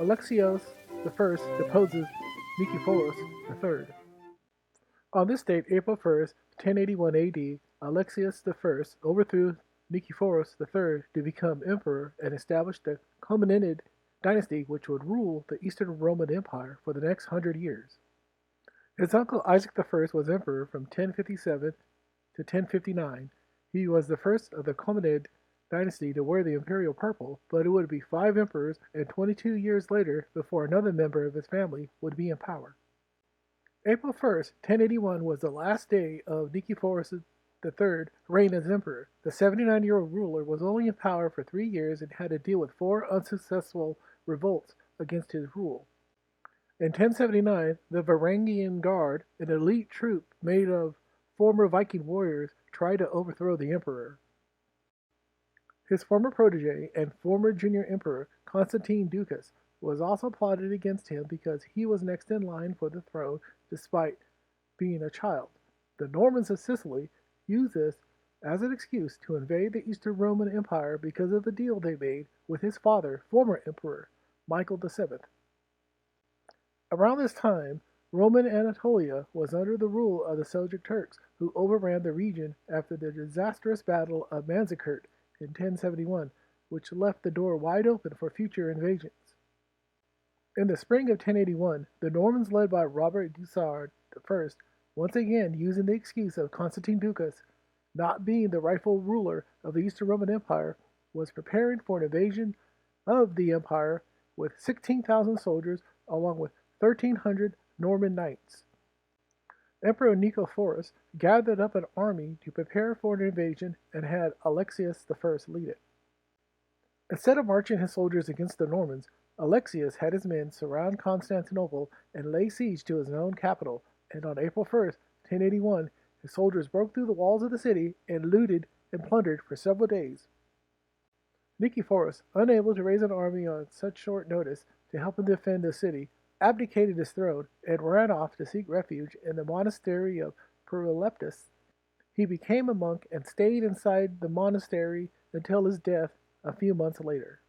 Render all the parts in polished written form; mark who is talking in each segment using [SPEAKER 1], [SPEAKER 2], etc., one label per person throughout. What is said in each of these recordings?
[SPEAKER 1] Alexios I deposes Nikephoros III. On this date, April 1st, 1081 AD, Alexios I overthrew Nikephoros III to become emperor and established the Comnenid dynasty which would rule the Eastern Roman Empire for the next 100 years. His uncle Isaac I was emperor from 1057 to 1059. He was the first of the Comnenid dynasty to wear the imperial purple, but it would be 5 emperors and 22 years later before another member of his family would be in power. April 1st, 1081 was the last day of Nikephoros III's reign as emperor. The 79-year-old ruler was only in power for 3 years and had to deal with 4 unsuccessful revolts against his rule. In 1079, the Varangian Guard, an elite troop made of former Viking warriors, tried to overthrow the emperor. His former protege and former junior emperor, Constantine Ducas, was also plotted against him because he was next in line for the throne despite being a child. The Normans of Sicily used this as an excuse to invade the Eastern Roman Empire because of the deal they made with his father, former emperor, Michael VII. Around this time, Roman Anatolia was under the rule of the Seljuk Turks, who overran the region after the disastrous Battle of Manzikert in 1071, which left the door wide open for future invasions. In the spring of 1081, the Normans led by Robert Guiscard I, once again using the excuse of Constantine Ducas not being the rightful ruler of the Eastern Roman Empire, was preparing for an invasion of the empire with 16,000 soldiers along with 1,300 Norman knights. Emperor Nikephoros gathered up an army to prepare for an invasion and had Alexios I lead it. Instead of marching his soldiers against the Normans, Alexios had his men surround Constantinople and lay siege to his own capital, and on April 1st, 1081, his soldiers broke through the walls of the city and looted and plundered for several days. Nikephoros, unable to raise an army on such short notice to help him defend the city, abdicated his throne and ran off to seek refuge in the monastery of Perileptus. He became a monk and stayed inside the monastery until his death a few months later.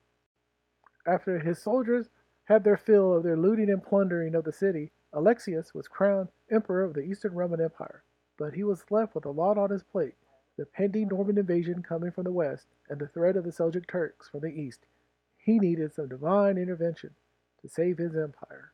[SPEAKER 1] After his soldiers had their fill of their looting and plundering of the city, Alexios was crowned emperor of the Eastern Roman Empire, but he was left with a lot on his plate: the pending Norman invasion coming from the west and the threat of the Seljuk Turks from the east. He needed some divine intervention to save his empire.